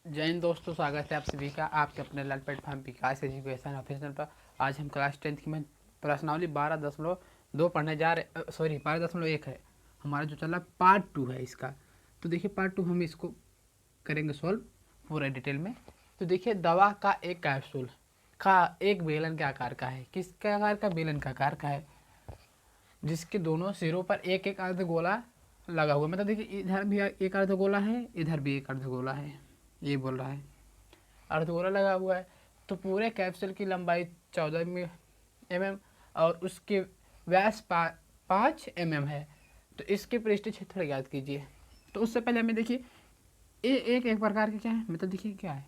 जय हिंद दोस्तों, स्वागत है आप सभी का आपके अपने लर्न प्लेटफॉर्म विकास एजुकेशन ऑफिशियल पर। आज हम क्लास 10th की में प्रश्नावली 12.2 पढ़ने जा रहे, सॉरी 12.1 है हमारा जो चला पार्ट 2 है इसका। तो देखिए पार्ट 2 हम इसको करेंगे सॉल्व पूरा डिटेल में। तो देखिए दवा का एक कैप्सूल का एक बेलन के आकार का है। किसके आकार का? बेलन का आकार का है, जिसके दोनों सिरों पर एक एक अर्धगोला लगा हुआ। मतलब देखिए इधर भी एक अर्धगोला है, इधर भी एक अर्धगोला है, ये बोल रहा है अर्धगोला लगा हुआ है। तो पूरे कैप्सूल की लंबाई 14 mm और उसके व्यास 5 mm है। तो इसके पृष्ठ क्षेत्र ज्ञात कीजिए। तो उससे पहले हमें देखिए एक एक प्रकार के क्या है, मतलब देखिए क्या है,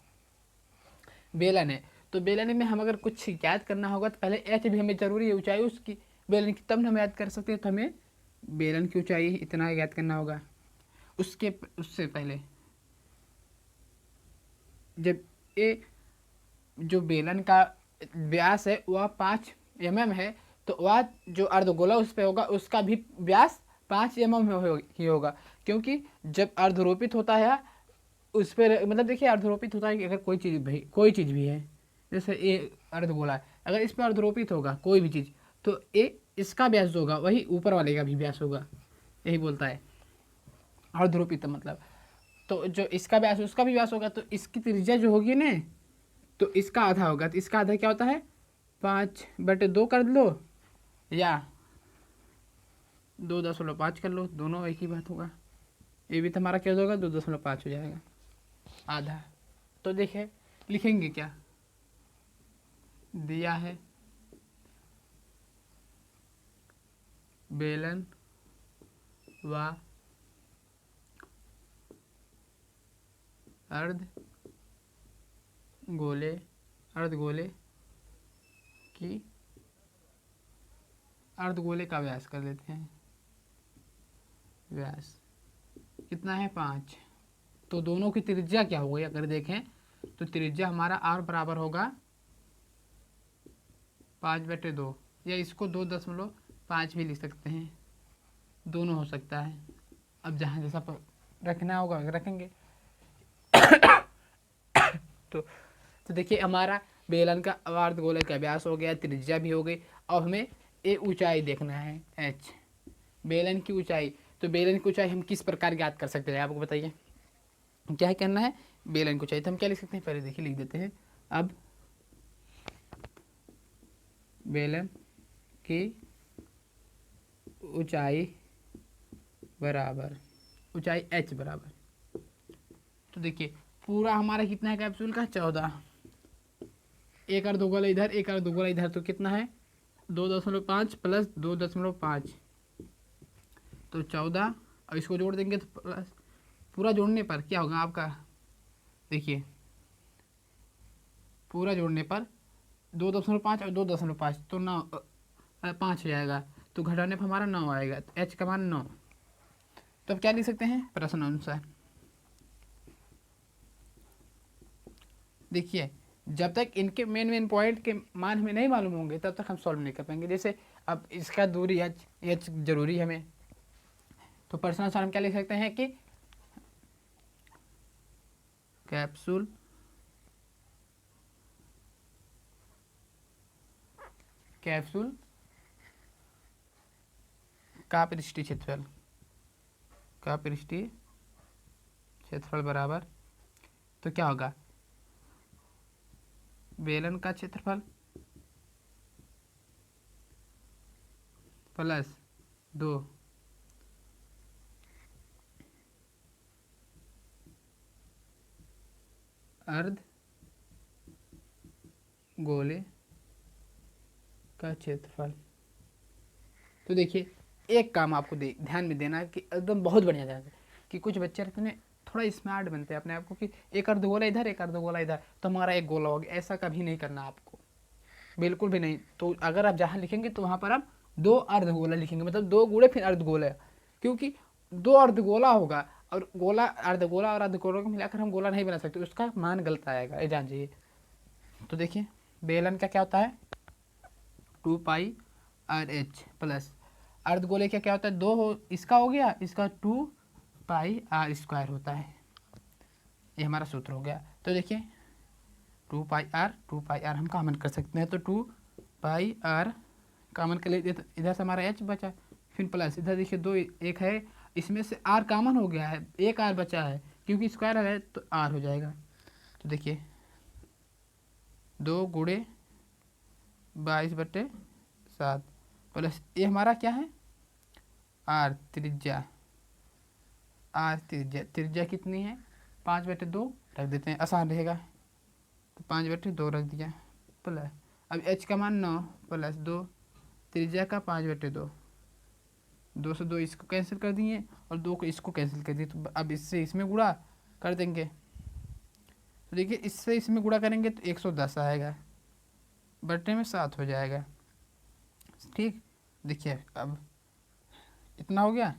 बेलन है। तो बेलन में हम अगर कुछ याद करना होगा तो पहले एच भी हमें जरूरी है, ऊंचाई उसकी बेलन की, तब हम याद कर सकते हैं। तो हमें बेलन की ऊंचाई इतना याद करना होगा। उससे पहले जब ए जो बेलन का व्यास है वह 5 mm है, तो वह जो अर्धगोला उस पर होगा उसका भी व्यास 5 mm ही होगा। क्योंकि जब अर्धरोपित होता है उस पर, मतलब देखिए अर्धरोपित होता है कि अगर कोई चीज़ भी है, जैसे ये अर्धगोला है, अगर इस पर अर्धरोपित होगा कोई भी चीज़ तो ये इसका व्यास जो होगा वही ऊपर वाले का भी व्यास होगा, यही बोलता है अर्धरोपित मतलब। तो जो इसका व्यास उसका भी व्यास होगा, तो इसकी त्रिज्या जो होगी ना, तो इसका आधा होगा। तो इसका आधा क्या होता है? 5/2 कर लो या 2.5 कर लो, दोनों एक ही बात होगा। ये भी तो हमारा क्या होगा, 2.5 हो जाएगा आधा। तो देखिए लिखेंगे क्या दिया है, बेलन व अर्धगोले की अर्धगोले का व्यास कर लेते हैं। व्यास कितना है? 5। तो दोनों की त्रिज्या क्या हो गई अगर देखें तो त्रिज्या हमारा r बराबर होगा 5/2, या इसको 2.5 भी लिख सकते हैं, दोनों हो सकता है। अब जहाँ जैसा रखना होगा रखेंगे। तो तो देखिए हमारा बेलन का अर्धगोले का व्यास हो गया, त्रिज्या भी हो गई। अब हमें ये ऊंचाई देखना है h, बेलन की ऊंचाई। तो बेलन की ऊंचाई हम किस प्रकार ज्ञात कर सकते हैं आपको बताइए, क्या करना है? बेलन की ऊंचाई तो हम क्या लिख सकते हैं, पहले देखिए लिख देते हैं। अब बेलन की ऊंचाई बराबर ऊंचाई h बराबर, तो देखिए पूरा हमारा कितना है कैप्सूल का? 14। एक अर्धगोला इधर एक अर्धगोला इधर, तो कितना है? 2.5 प्लस 2.5, तो 14। और इसको जोड़ देंगे तो प्लस, पूरा जोड़ने पर क्या होगा आपका? देखिए पूरा जोड़ने पर 2.5 और 2.5 तो 9, 5 हो जाएगा। तो घटाने पर हमारा 9 आएगा, तो h का मान 9। तो अब क्या लिख सकते हैं प्रश्न अनुसार? देखिए जब तक इनके मेन पॉइंट के मान हमें नहीं मालूम होंगे तब तक हम सॉल्व नहीं कर पाएंगे। जैसे अब इसका दूरी h जरूरी है हमें, तो प्रश्न अनुसार हम क्या लिख सकते हैं कि कैप्सूल का पृष्ठीय क्षेत्रफल बराबर, तो क्या होगा? बेलन का क्षेत्रफल प्लस 2 अर्ध गोले का क्षेत्रफल। तो देखिए एक काम आपको ध्यान में देना है कि एकदम बहुत बढ़िया ध्यान से, कि कुछ बच्चे रहते हैं थोड़ा स्मार्ट बनते हैं अपने आप को, कि एक अर्धगोला इधर एक अर्धगोला इधर तो हमारा एक गोला हो गया। ऐसा कभी नहीं करना आपको, बिल्कुल भी नहीं। तो अगर आप जहाँ लिखेंगे तो वहाँ पर आप 2 अर्धगोला लिखेंगे, मतलब 2 गुणे फिर अर्धगोला, क्योंकि 2 अर्धगोला होगा और गोला अर्धगोला और अर्धगोला को मिलाकर हम गोला नहीं बना सकते, उसका मान गलत आएगा, ये जान जाइए। तो देखिए बेलन का क्या होता है? 2πr/h प्लस अर्धगोले का क्या होता है? 2 हो, इसका हो गया, इसका 2πr² होता है। ये हमारा सूत्र हो गया। तो देखिए 2 पाई आर हम कॉमन कर सकते हैं, तो 2 पाई आर कॉमन कर लेते, तो इधर से हमारा एच बचा, फिर प्लस इधर देखिए 2 एक है, इसमें से आर कॉमन हो गया है, एक आर बचा है क्योंकि स्क्वायर है तो आर हो जाएगा। तो देखिए 2 गुणे 22/7 प्लस ये हमारा क्या है आर त्रिज्या, त्रिज्या कितनी है 5/2 रख देते हैं, आसान रहेगा। तो 5/2 रख दिया प्लस, अब एच का मान 9 प्लस 2 त्रिज्या का 5/2, 2 से 2 इसको कैंसिल कर दिए और 2 को इसको कैंसिल कर दिए। तो अब इससे इसमें गुणा कर देंगे, तो देखिए इससे इसमें गुणा करेंगे तो 110 आएगा, बटे में 7 हो जाएगा। ठीक, देखिए अब इतना हो गया।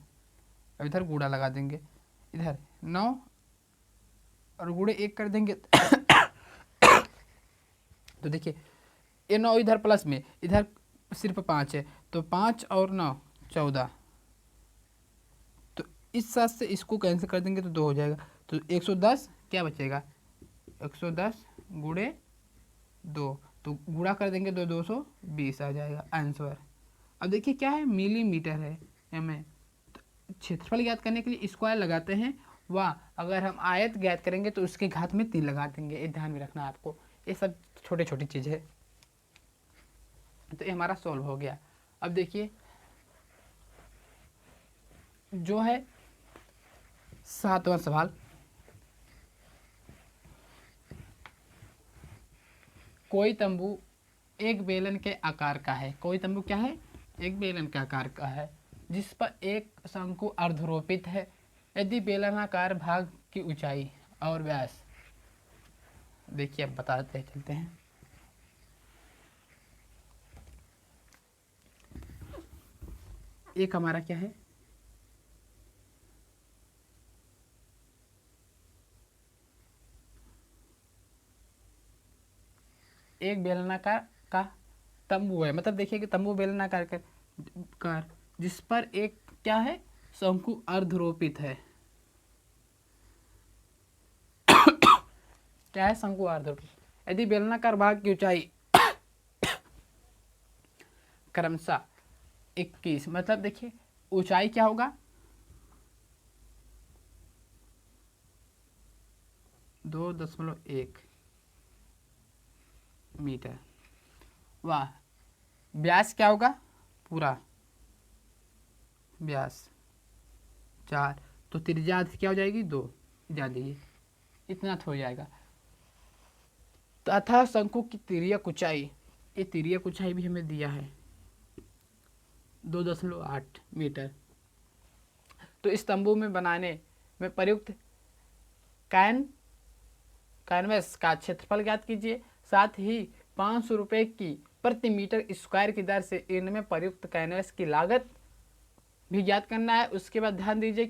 अब इधर गुणा लगा देंगे, इधर 9 और गुणे 1 कर देंगे तो देखिए ये 9 इधर प्लस में, इधर सिर्फ 5 है, तो 5 और 9 14, तो इस 7 से इसको कैंसिल कर देंगे तो 2 हो जाएगा। तो 110 क्या बचेगा 110 गुणे 2, तो गुणा कर देंगे तो 220 आ जाएगा आंसर। अब देखिए क्या है मिलीमीटर है में, तो क्षेत्रफल ज्ञात करने के लिए स्क्वायर लगाते हैं, वाह अगर हम आयत ज्ञात करेंगे तो उसके घात में 3 लगा देंगे, ये ध्यान में रखना है आपको, ये सब छोटे छोटी चीज़ है। तो ये हमारा सॉल्व हो गया। अब देखिए जो है 7वां सवाल, कोई तंबू एक बेलन के आकार का है, कोई तंबू क्या है एक बेलन के आकार का है, जिस पर एक शंकु अर्धरोपित है। यदि बेलनाकार भाग की ऊंचाई और व्यास, देखिए अब बताते हैं, चलते हैं। एक हमारा क्या है एक बेलनाकार का तंबू है, मतलब देखिए कि तंबू बेलनाकार कार जिस पर एक क्या है शंकु अर्धरोपित है। क्या है शंकु अर्धरोपित, यदि बेलनाकार भाग की ऊंचाई क्रमशः 21, मतलब देखिए ऊंचाई क्या होगा 2.1 मीटर, वाह व्यास क्या होगा पूरा व्यास 4, तो त्रिज्या क्या हो जाएगी 2, जान दीजिए इतना तो हो जाएगा। तथा शंकु की तिर्यक ऊंचाई, ये तिर्यक ऊंचाई भी हमें दिया है 2.8 मीटर। तो इस तंबू में बनाने में प्रयुक्त कैनवस का क्षेत्रफल ज्ञात कीजिए, साथ ही 500 रुपये की प्रति मीटर स्क्वायर की दर से इनमें प्रयुक्त कैनवस की लागत भी ज्ञात करना है। उसके बाद ध्यान दीजिए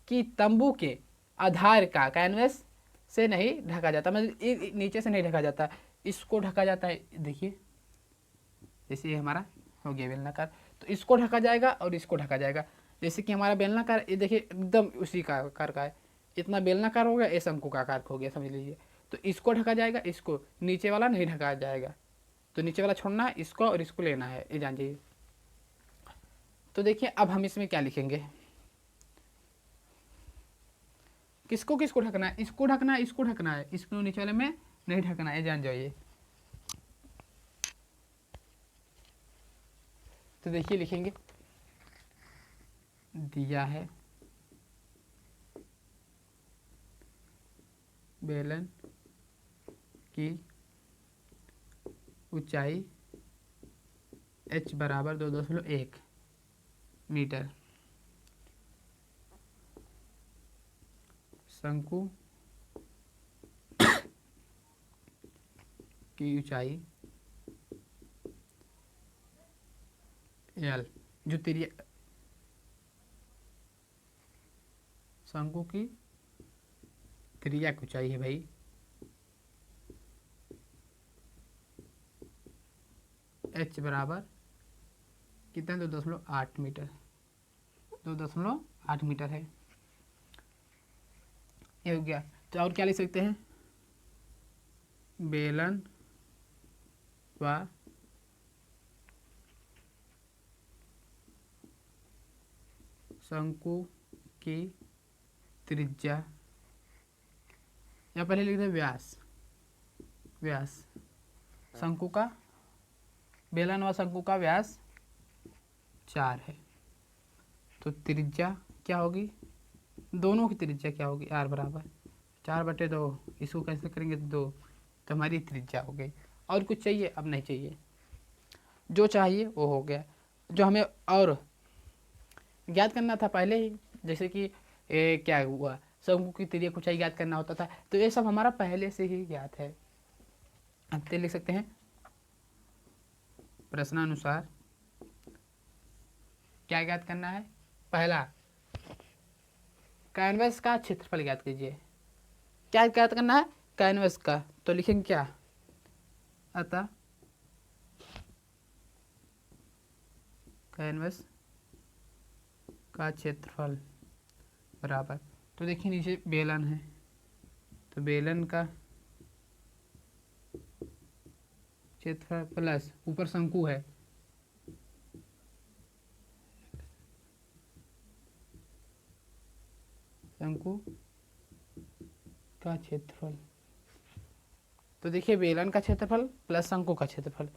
कि तंबू के आधार का कैनवस से नहीं ढका जाता, मतलब नीचे से नहीं ढका जाता, इसको ढका जाता है। देखिए जैसे ये हमारा हो गया बेलनाकार, तो इसको ढका जाएगा और इसको ढका जाएगा। जैसे कि हमारा बेलनाकार ये देखिए एकदम उसी का आकार का है, इतना बेलनाकार हो गया, ये शंकु का आकार हो गया समझ लीजिए। तो इसको ढका जाएगा, इसको नीचे वाला नहीं ढका जाएगा, तो नीचे वाला छोड़ना है, इसको और इसको लेना है, ये जान जाइए। तो देखिए अब हम इसमें क्या लिखेंगे, किसको किसको ढकना है, इसको ढकना है, इसको ढकना है, इसको नीचे वाले में नहीं ढकना है, जान जाइए। तो देखिए लिखेंगे दिया है बेलन की ऊंचाई h बराबर 2.1 मीटर, शंकु की ऊंचाई l, जो तिर्यक शंकु की तिर्यक ऊंचाई है भाई h बराबर कितना 2.8 मीटर, 2.8 मीटर है, ये हो गया। तो और क्या लिख सकते हैं, बेलन व शंकु की त्रिज्या, या पहले लिख दें व्यास, व्यास शंकु का, बेलन व शंकु का व्यास 4 है। तो त्रिज्या क्या होगी, दोनों की त्रिज्या क्या होगी, r बराबर 4/2, इसको कैसे करेंगे 2, तो हमारी त्रिज्या हो गई। और कुछ चाहिए, अब नहीं चाहिए, जो चाहिए वो हो गया। जो हमें और ज्ञात करना था पहले ही, जैसे कि क्या हुआ, शंकु की त्रिज्या कुछ ज्ञात करना होता था, तो ये सब हमारा पहले से ही ज्ञात है। अब तो लिख सकते हैं, प्रश्नानुसार क्या ज्ञात करना है, पहला कैनवस का क्षेत्रफल ज्ञात कीजिए। क्या ज्ञात करना है, कैनवस का, तो लिखेंगे क्या, अतः कैनवस का क्षेत्रफल बराबर, तो देखिए नीचे बेलन है, तो बेलन का क्षेत्रफल प्लस ऊपर शंकु है, शंकु का क्षेत्रफल, तो देखिए बेलन का क्षेत्रफल प्लस शंकु का क्षेत्रफल,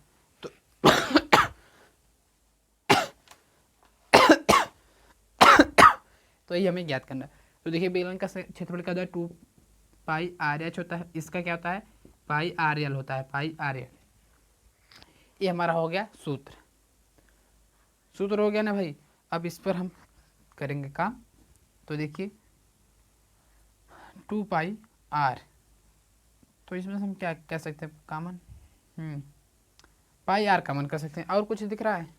तो ये हमें ज्ञात करना है। तो देखिए बेलन का क्षेत्रफल क्या होता है, 2πr(h) होता है, इसका क्या होता है, πr(l) होता है, πr(l). ये हमारा हो गया सूत्र, सूत्र हो गया ना भाई। अब इस पर हम करेंगे काम, तो देखिए 2πr, तो इसमें हम क्या कह सकते हैं, कॉमन πr कॉमन कर सकते हैं। और कुछ दिख रहा है,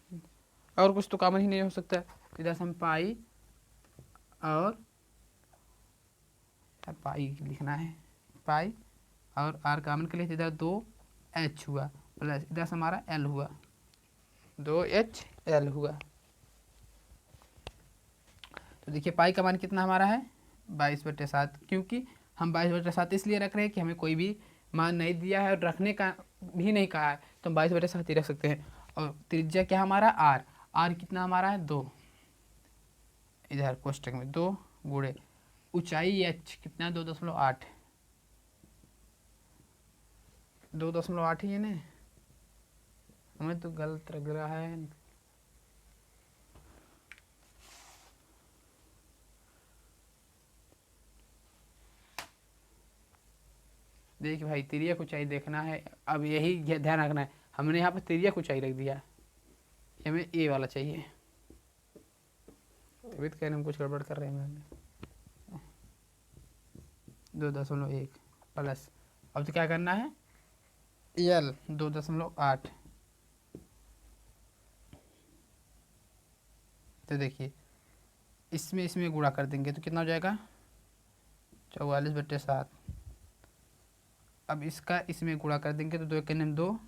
और कुछ तो कॉमन ही नहीं हो सकता, इधर से हम पाई और पाई लिखना है, पाई और आर कॉमन के लिए इधर 2h हुआ, प्लस इधर से हमारा l हुआ, 2hL हुआ। तो देखिए पाई का मान कितना हमारा है, 22/7, क्योंकि हम 22/7 इसलिए रख रहे हैं कि हमें कोई भी मान नहीं दिया है और रखने का भी नहीं कहा है, तो हम 22/7 ही रख सकते हैं। और त्रिज्या क्या हमारा आर, आर कितना हमारा है 2, इधर कोष्टक में 2 गुणे ऊंचाई h कितना, 2.8, 2.8 ही है ना, हमें तो गलत लग रहा है। देखिए भाई तिरिया ऊंचाई देखना है, अब यही ध्यान रखना है, हमने यहाँ पर तिरिया ऊंचाई रख दिया, हमें ए वाला चाहिए, तभी तो कह रहे हम कुछ गड़बड़ कर रहे हैं। 2.1 प्लस, अब तो क्या करना है, एल 2.8, तो देखिए इसमें गुणा कर देंगे तो कितना हो जाएगा, 44/7। अब इसका इसमें गुणा कर देंगे तो 2 के 2,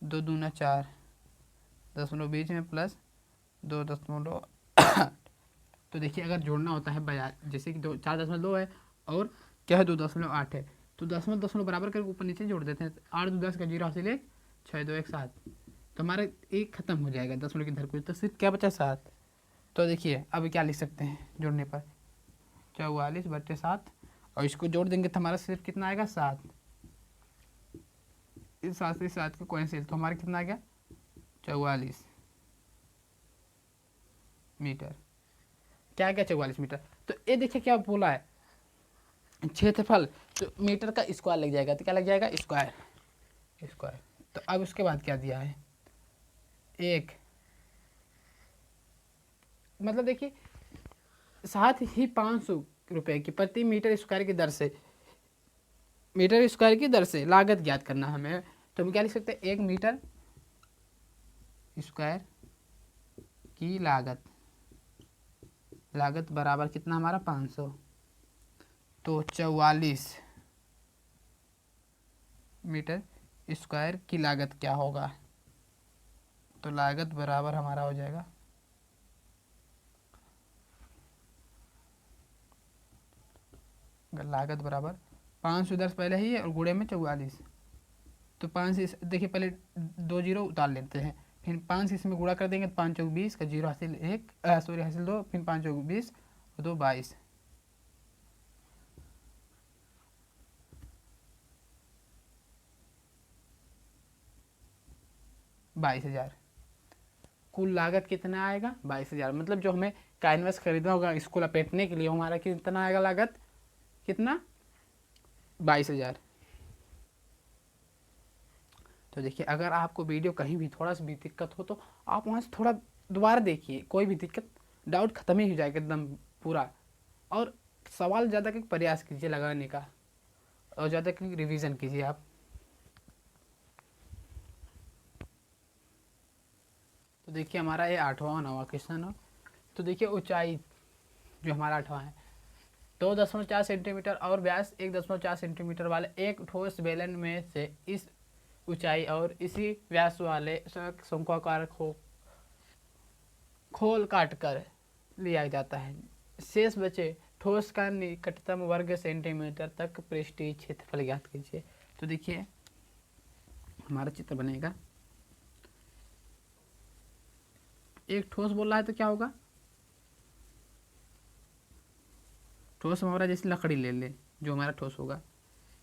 2 दूना 4, 0.20 में प्लस 2.8। तो देखिए अगर जोड़ना होता है बजाय, जैसे कि 4.2 है और क्या है 2.8 है, तो 0.0 बराबर करके ऊपर नीचे जोड़ देते हैं, 8 2 10 का 0 हासिल 1, 6 2 1 7, तो हमारा एक खत्म हो जाएगा 10 की धर को, तो सिर्फ क्या बचा 7। तो देखिए अब क्या लिख सकते हैं जोड़ने पर, 44/7, और इसको जोड़ देंगे तो हमारा सिर्फ कितना आएगा 7, इस 7 से 7 को कैंसिल, तो हमारा कितना आ गया 44 मीटर, क्या आ गया 44 मीटर। तो ये देखिए क्या बोला है, क्षेत्रफल, तो मीटर का स्क्वायर लग जाएगा, तो क्या लग जाएगा स्क्वायर, स्क्वायर। तो अब उसके बाद क्या दिया है, एक, मतलब देखिए साथ ही 500 रुपये की प्रति मीटर स्क्वायर की दर से, मीटर स्क्वायर की दर से लागत ज्ञात करना हमें, तो हम क्या लिख सकते हैं, 1 मीटर स्क्वायर की लागत बराबर कितना हमारा 500, तो 44 मीटर स्क्वायर की लागत क्या होगा, तो लागत बराबर हमारा हो जाएगा लागत बराबर 510 पहले ही है और गुणे में 44। तो 5 से देखिए पहले 2 जीरो उतार लेते हैं, फिर 5 से इसमें गुणा कर देंगे तो 5 चौक 20 का जीरो हासिल 1, सॉरी हासिल 2, फिर 5 चौक 20 और 2 22। 22,000 कुल लागत कितना आएगा? 22,000। मतलब जो हमें कैनवस खरीदना होगा इसको लपेटने के लिए हमारा कितना आएगा लागत? कितना? 22,000। तो देखिए अगर आपको वीडियो कहीं भी थोड़ा सा भी दिक्कत हो तो आप वहाँ से थोड़ा दोबारा देखिए, कोई भी दिक्कत डाउट खत्म ही हो जाएगा एकदम पूरा। और सवाल ज़्यादा का प्रयास कीजिए लगाने का और ज़्यादा की रिवीजन कीजिए आप। तो देखिए हमारा ये 8वां 9वां क्वेश्चन हो। तो देखिए ऊंचाई जो हमारा 8वां है 2.4 सेंटीमीटर और व्यास 1.4 सेंटीमीटर वाले एक ठोस बेलन में से इस ऊंचाई और इसी व्यास वाले शंक्वाकार खोल काट कर लिया जाता है। शेष बचे ठोस का निकटतम वर्ग सेंटीमीटर तक पृष्ठीय क्षेत्रफल ज्ञात कीजिए। तो देखिए हमारा चित्र बनेगा, एक ठोस बोल रहा है तो क्या होगा? ठोस हमारा जैसे लकड़ी ले ले, जो हमारा ठोस होगा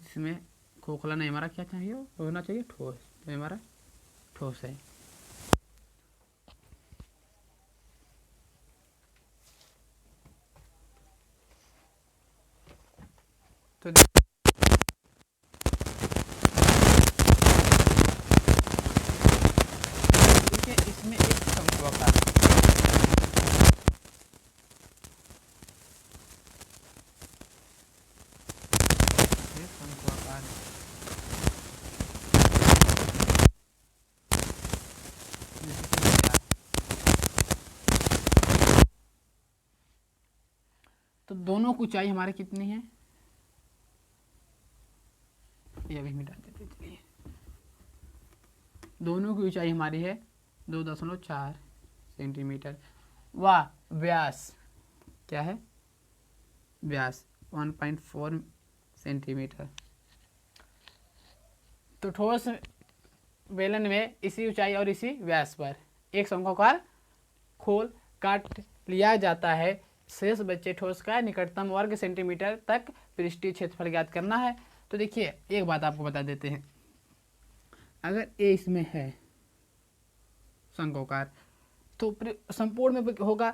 जिसमें खोखला नहीं, हमारा क्या चाहिए? होना चाहिए ठोस, तो हमारा ठोस है। तो देखिए इसमें एक शंक्वाकार तो दोनों की ऊंचाई हमारी कितनी है? ये अभी मिटा देते चलिए। दोनों की ऊंचाई हमारी है 2.4 सेंटीमीटर व व्यास क्या है? व्यास 1.4 सेंटीमीटर। तो ठोस बेलन में इसी ऊंचाई और इसी व्यास पर एक शंक्वाकार खोल काट लिया जाता है। शेष बच्चे ठोस का निकटतम वर्ग सेंटीमीटर तक पृष्ठीय क्षेत्रफल ज्ञात करना है। तो देखिए एक बात आपको बता देते हैं, अगर ए इसमें है शंक्वाकार तो संपूर्ण में होगा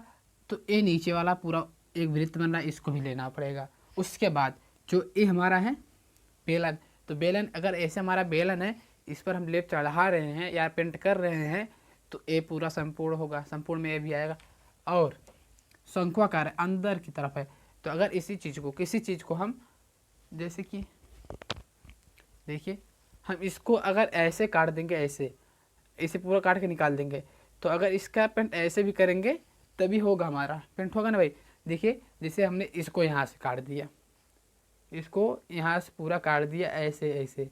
तो ए नीचे वाला पूरा एक वृत्त बन रहा है, इसको भी लेना पड़ेगा। उसके बाद जो ए हमारा है बेलन, तो बेलन अगर ऐसे हमारा बेलन है इस पर हम लेप चढ़ा रहे हैं या पेंट कर रहे हैं तो ए पूरा संपूर्ण होगा, संपूर्ण में ए भी आएगा। और शंक्वाकार अंदर की तरफ है तो अगर इसी चीज़ को किसी चीज़ को हम जैसे कि देखिए हम इसको अगर ऐसे काट देंगे, ऐसे इसे पूरा काट के निकाल देंगे तो अगर इसका पेंट ऐसे भी करेंगे तभी होगा, हमारा पेंट होगा ना भाई। देखिए जैसे हमने इसको यहाँ से काट दिया, इसको यहाँ से पूरा काट दिया ऐसे ऐसे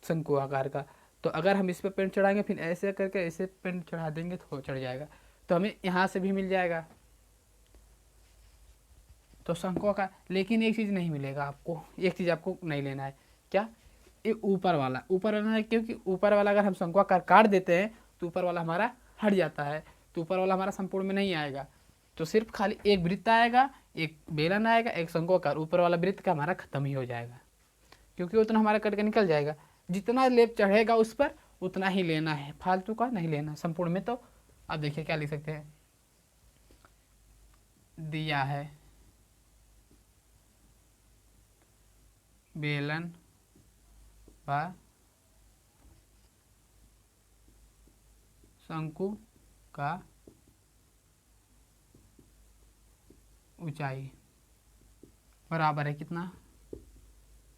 शंकु आकार का, तो अगर हम इस पर पेंट चढ़ाएंगे फिर ऐसे करके ऐसे पेंट चढ़ा देंगे तो चढ़ जाएगा, तो हमें यहाँ से भी मिल जाएगा तो शंकु आकार। लेकिन एक चीज़ नहीं मिलेगा आपको, एक चीज़ आपको नहीं लेना है, क्या? ये ऊपर वाला है, क्योंकि ऊपर वाला अगर हम शंकु आकार काट देते हैं तो ऊपर वाला हमारा हट जाता है, तो ऊपर वाला हमारा संपूर्ण में नहीं आएगा। तो सिर्फ खाली एक वृत्त आएगा, एक बेलन आएगा, एक शंकु आकार, ऊपर वाला वृत्त का हमारा खत्म ही हो जाएगा क्योंकि उतना हमारा कट के निकल जाएगा। जितना लेप चढ़ेगा उस पर उतना ही लेना है, फालतू का नहीं लेना संपूर्ण में। तो अब देखिए क्या लिख सकते हैं, दिया है बेलन व शंकु का ऊंचाई बराबर है कितना?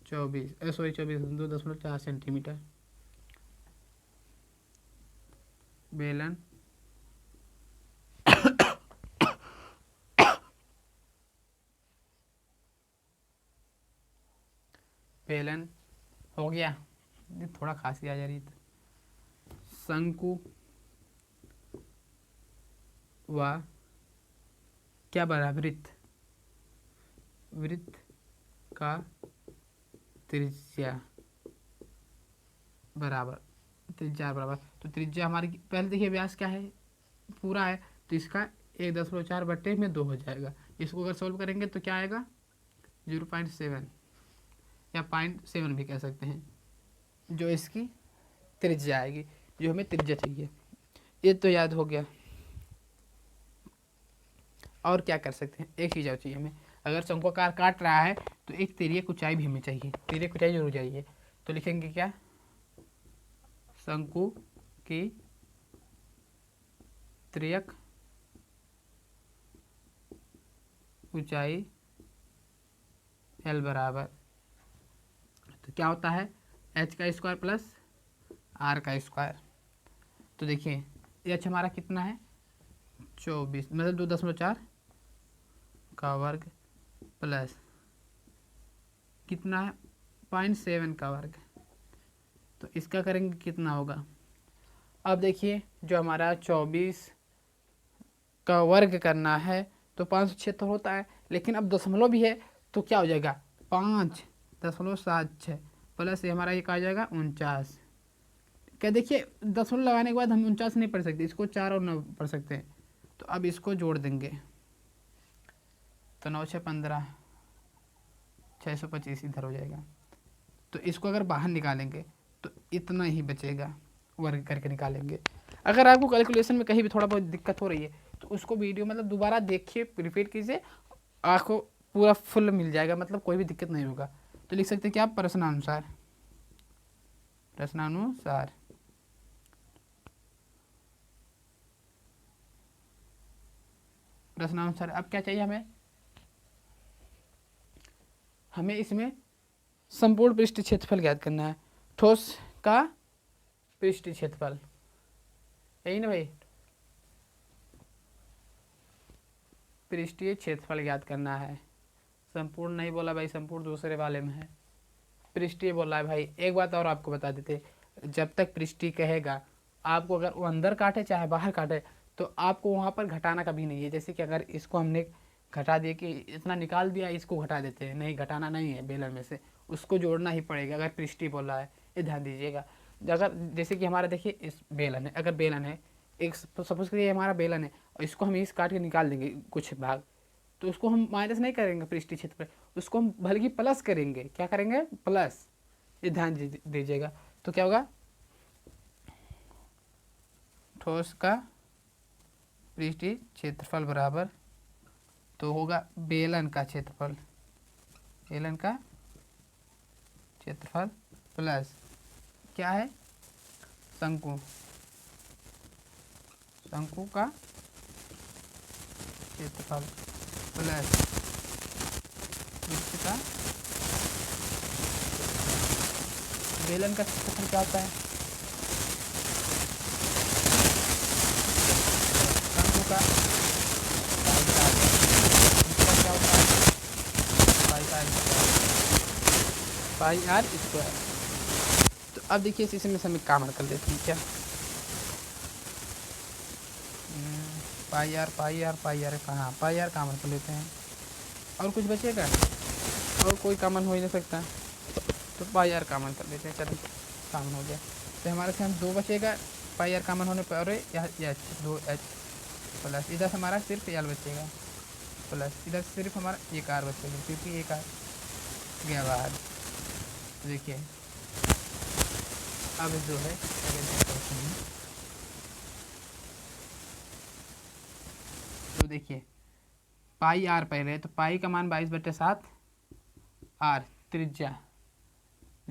2.4 सेंटीमीटर। बेलन बेलन हो गया, थोड़ा खांसी आ जा रही है। शंकु व क्या बना? वृत्त का त्रिज्या बराबर, त्रिज्या बराबर, तो त्रिज्या हमारी पहले देखिए व्यास क्या है, पूरा है, तो इसका 1.4/2 हो जाएगा। इसको अगर सोल्व करेंगे तो क्या आएगा 0.7 या 0.7 भी कह सकते हैं, जो इसकी त्रिज्या आएगी, जो हमें त्रिज्या चाहिए। ये तो याद हो गया। और क्या कर सकते हैं, एक चीज़ और चाहिए हमें, अगर शंक्वाकार काट रहा है तो एक तिर्यक ऊंचाई भी हमें चाहिए, तिर्यक ऊंचाई जरूर चाहिए। तो लिखेंगे क्या, शंकु की तिर्यक ऊंचाई L बराबर, तो क्या होता है h का स्क्वायर प्लस r का स्क्वायर। तो देखिए h हमारा कितना है 24, मतलब 2.4 का वर्ग प्लस कितना है 0.7 का वर्ग, तो इसका करेंगे कितना होगा। अब देखिए जो हमारा 24 का वर्ग करना है तो 576 होता है, लेकिन अब दशमलव भी है तो क्या हो जाएगा 5.76 प्लस ये हमारा एक आ जाएगा 49। क्या देखिए दशमलव लगाने के बाद हम 49 नहीं पढ़ सकते, इसको 4 और 9 पढ़ सकते हैं, तो अब इसको जोड़ देंगे तो 9 6 15 625 इधर हो जाएगा। तो इसको अगर बाहर निकालेंगे तो इतना ही बचेगा, वर्ग करके निकालेंगे। अगर आपको कैलकुलेशन में कहीं भी थोड़ा बहुत दिक्कत हो रही है तो उसको वीडियो मतलब दोबारा देखिए, रिपीट कीजिए, आपको पूरा फुल मिल जाएगा, मतलब कोई भी दिक्कत नहीं होगा। तो लिख सकते हैं क्या, प्रश्नानुसार, प्रश्नानुसार प्रश्नानुसार अब क्या चाहिए हमें इसमें संपूर्ण पृष्ठ क्षेत्रफल ज्ञात करना है, ठोस का पृष्ठ क्षेत्रफल, यही ना भाई, पृष्ठीय क्षेत्रफल ज्ञात करना है। संपूर्ण नहीं बोला भाई, संपूर्ण दूसरे वाले में है, पृष्ठीय बोला है भाई। एक बात और आपको बता देते, जब तक पृष्ठीय कहेगा आपको, अगर वो अंदर काटे चाहे बाहर काटे, तो आपको वहाँ पर घटाना कभी नहीं है। जैसे कि अगर इसको हमने घटा दिया कि इतना निकाल दिया, इसको घटा देते हैं, नहीं घटाना नहीं है बेलन में से, उसको जोड़ना ही पड़ेगा अगर पृष्ठीय बोला है, ये ध्यान दीजिएगा। अगर जैसे कि हमारा देखिए इस बेलन है, अगर बेलन है एक, सपोज करिए हमारा बेलन है और इसको हम इस काट के निकाल देंगे कुछ भाग, तो उसको हम माइनस नहीं करेंगे पृष्ठीय क्षेत्र पर, उसको हम बल्कि प्लस करेंगे। क्या करेंगे, प्लस, ये ध्यान दीजिएगा। तो क्या होगा, ठोस का पृष्ठीय क्षेत्रफल बराबर, तो होगा बेलन का क्षेत्रफल, बेलन का क्षेत्रफल प्लस क्या है, शंकु, शंकु का क्षेत्रफल प्लस पृष्ठ का, बेलन का क्षेत्रफल क्या होता है, शंकु का क्या होता है पाई आर स्क्वायर। तो अब देखिए इसी में हम कॉमन कर लेते हैं क्या, pi r pi r pi r, कहाँ पाई आर कॉमन कर लेते हैं, और कुछ बचेगा, और कोई कॉमन हो ही नहीं सकता, तो पाई आर कॉमन कर लेते हैं, चलो कॉमन हो गया। तो हमारे से हम 2 बचेगा पाई आर कॉमन होने पर, और एच 2h प्लस इधर हमारा सिर्फ एल बचेगा, प्लस इधर सिर्फ हमारा एक आर बचेगा, क्योंकि एक आर गया बाहर। तो देखिए अब जो है तो देखिए पाई आर पहले है, तो पाई का मान 22/7, आर त्रिज्या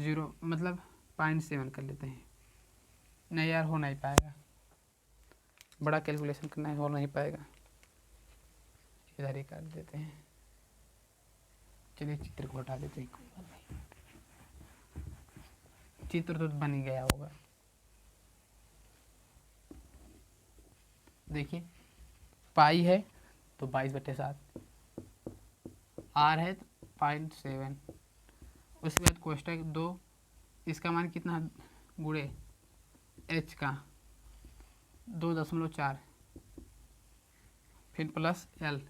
0 मतलब 0.7 कर लेते हैं। नहीं यार हो नहीं पाएगा, बड़ा कैलकुलेशन करना है, हो नहीं पाएगा, इधर ही कर देते हैं। चलिए चित्र को हटा देते हैं, कोई बात नहीं, चित्र तो बन ही गया होगा। देखिए पाई है तो 22/7, आर है तो 0.7, उसके बाद कोष्टक 2, इसका मान कितना गुणे एच का 2.4, फिर प्लस एल,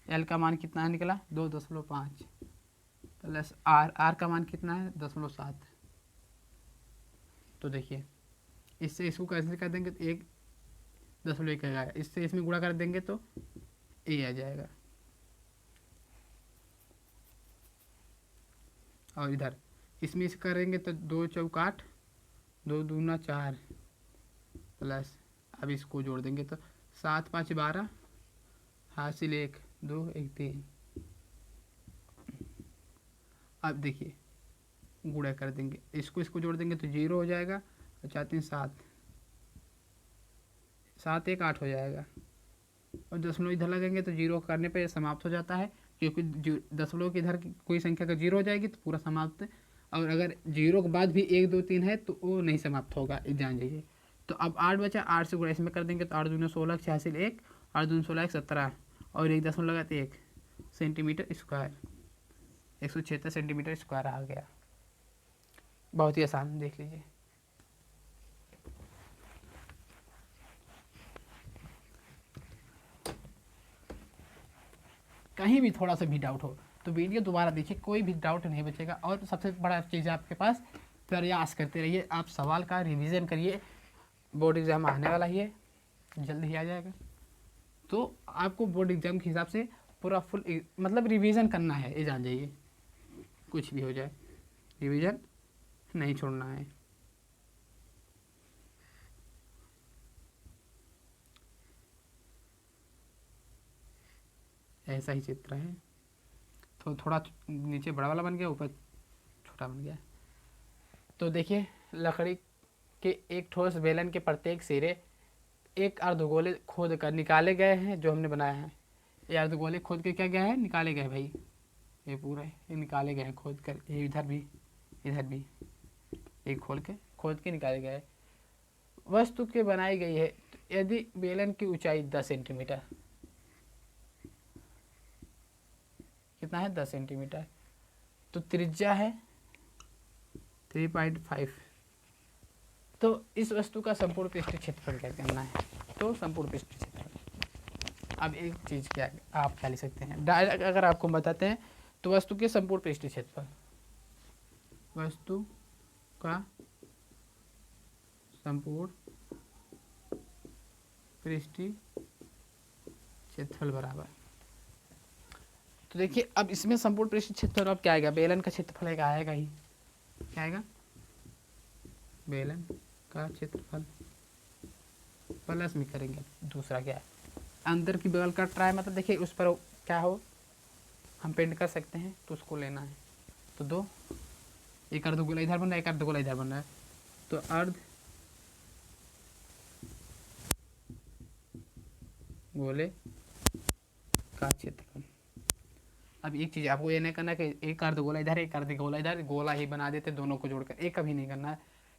एल का मान कितना निकला 2.5, प्लस आर, आर का मान कितना है 10.7। तो देखिए इससे इसको कैंसिल कर देंगे तो 1.1 आएगा, इससे इसमें गुणा कर देंगे तो ए आ जाएगा। और इधर इसमें इसे करेंगे तो 2 चौक 8, 2 दूना 4 प्लस, अब इसको जोड़ देंगे तो 7 5 12, हासिल 1 2 1 3। अब देखिए गुणा कर देंगे, इसको जोड़ देंगे तो 0 हो जाएगा, और 4 3 7, 7 1 8 हो जाएगा। और दशमलव इधर लगेंगे तो 0 करने पे समाप्त हो जाता है, क्योंकि दशमलव की इधर की कोई संख्या का 0 हो जाएगी तो पूरा समाप्त। और अगर 0 के बाद भी 1 2 3 है तो वो नहीं समाप्त होगा, जान जाइए। तो अब 8 बचा, 8 से गुणा इसमें कर देंगे तो 8 दूना 16, 86 1, 8 दूना 16 1 17, और 1 दशमलव लगाते 1 सेंटीमीटर स्क्वायर, 176 सेंटीमीटर स्क्वायर आ गया। बहुत ही आसान, देख लीजिए। कहीं भी थोड़ा सा भी डाउट हो तो वीडियो दोबारा देखिए, कोई भी डाउट नहीं बचेगा। और सबसे बड़ा चीज़ आपके पास, प्रयास करते रहिए, आप सवाल का रिवीजन करिए। बोर्ड एग्ज़ाम आने वाला ही है, जल्द ही आ जाएगा, तो आपको बोर्ड एग्ज़ाम के हिसाब से पूरा फुल मतलब रिवीजन करना है, ये जान जाइए। कुछ भी हो जाए रिवीजन नहीं छोड़ना है। ऐसा ही चित्र है, तो थोड़ा नीचे बड़ा वाला बन गया, ऊपर छोटा बन गया। तो देखिए लकड़ी के एक ठोस बेलन के प्रत्येक सिरे एक अर्धगोले खोद कर निकाले गए हैं, जो हमने बनाया है। ये अर्धगोले खोद के क्या गया है, निकाले गए भाई, ये पूरा ये निकाले गए हैं खोद कर, ये इधर भी ये खोद के निकाले गए। वस्तु के बनाई गई है, यदि बेलन की ऊंचाई 10 सेंटीमीटर, कितना है 10 सेंटीमीटर, तो त्रिज्या है 3.5, तो इस वस्तु का संपूर्ण पृष्ठ क्षेत्रफल क्या करना है। तो संपूर्ण पृष्ठ क्षेत्रफल, अब एक चीज़ क्या आप क्या लिख सकते हैं डायरेक्ट, अगर आपको बताते हैं तो वस्तु के संपूर्ण पृष्ठ क्षेत्रफल, वस्तु का संपूर्ण पृष्ठ क्षेत्रफल बराबर। तो देखिए अब इसमें संपूर्ण पृष्ठ क्षेत्रफल अब क्या आएगा, बेलन का क्षेत्रफल आएगा ही, क्या आएगा, बेलन का क्षेत्रफल प्लस में करेंगे दूसरा क्या है, अंदर की बगल का ट्राई, मतलब देखिए उस पर क्या हो हम पेंट कर सकते हैं, तो उसको लेना है। तो 2 एक अर्धगोला इधर बन रहा है, एक अर्धगोला इधर बन रहा है, तो अर्ध गोले का क्षेत्रफल। अब एक चीज़ आपको ये नहीं करना कि एक अर्धगोला इधर एक अर्धगोला इधर, गोला ही बना देते दोनों को जोड़कर, एक कभी नहीं करना है,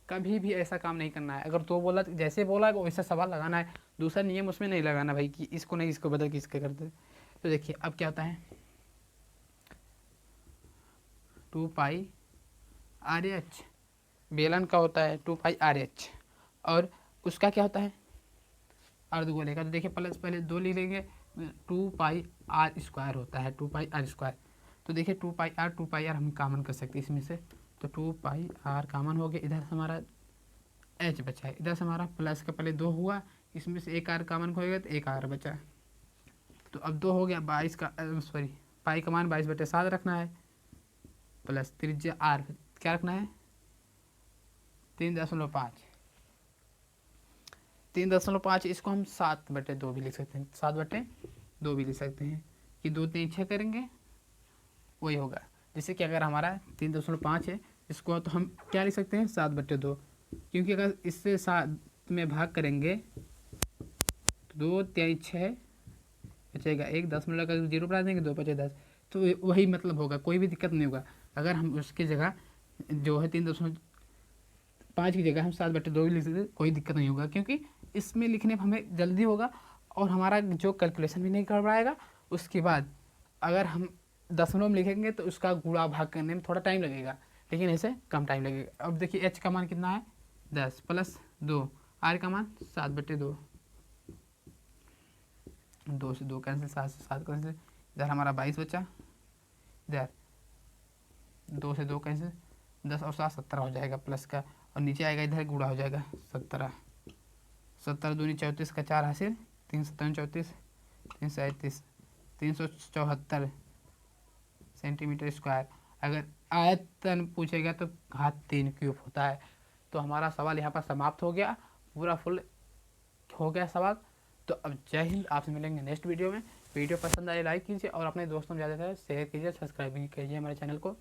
कभी भी ऐसा काम नहीं करना है। अगर तो बोला जैसे बोला वैसा सवाल लगाना है, दूसरा नियम उसमें नहीं लगाना भाई कि इसको नहीं इसको बदल के इसके कर दे। तो देखिए अब क्या होता है, 2 पाई आर एच, बेलन का होता है 2 पाई आर एच, और उसका क्या होता है अर्धगोले का। तो देखिए प्लस पहले 2 लिख लेंगे, 2 पाई आर स्क्वायर होता है, 2 पाई आर स्क्वायर। तो देखिए 2 पाई आर हम कॉमन कर सकते हैं इसमें से, तो 2 पाई आर कॉमन हो गया, इधर से हमारा एच बचा है, इधर से हमारा प्लस का पहले 2 हुआ, इसमें से एक आर कॉमन हो गया तो एक आर बचा। तो अब 2 हो गया 22 का, सॉरी पाई का मान 22/7 रखना है, प्लस त्रिज्या आर क्या रखना है 3.5, 3.5, इसको हम 7/2 भी लिख सकते हैं, 7/2 भी लिख सकते हैं, कि 2 3 6 करेंगे वही होगा। जैसे कि अगर हमारा 3.5 है, इसको तो हम क्या लिख सकते हैं 7/2, क्योंकि अगर इससे 7 में भाग करेंगे तो 2 3 6 बचेगा 1, 10 में लगा 0 बना देंगे, 2 5 10, तो वही मतलब होगा, कोई भी दिक्कत नहीं होगा। अगर हम उसकी जगह जो है 3.5 की जगह हम 7/2 भी लिख सकते, कोई दिक्कत नहीं होगा, क्योंकि इसमें लिखने में हमें जल्दी होगा और हमारा जो कैलकुलेशन भी नहीं गड़बड़ाएगा। उसके बाद अगर हम दशमलव में लिखेंगे तो उसका गुणा भाग करने में थोड़ा टाइम लगेगा, लेकिन ऐसे कम टाइम लगेगा। अब देखिए एच का मान कितना है 10 प्लस 2, आर का मान 7/2, 2 से 2 कैंसिल, 7 से 7 कैंसिल, इधर हमारा 22 बचा, इधर 2 से 2 कैसे 10 और 7 17 हो जाएगा प्लस का, और नीचे आएगा इधर गुणा हो जाएगा 17, 17 दूनी 34 का 4 हासिल, 3 7 34, 3 37, 374 सेंटीमीटर स्क्वायर। अगर आयतन पूछेगा तो घात 3 क्यूब होता है। तो हमारा सवाल यहाँ पर समाप्त हो गया, पूरा फुल हो गया सवाल। तो अब जय हिंद, आपसे मिलेंगे नेक्स्ट वीडियो में। वीडियो पसंद आए लाइक कीजिए और अपने दोस्तों में ज़्यादा से ज़्यादा शेयर कीजिए, सब्सक्राइब भी कीजिए हमारे चैनल को।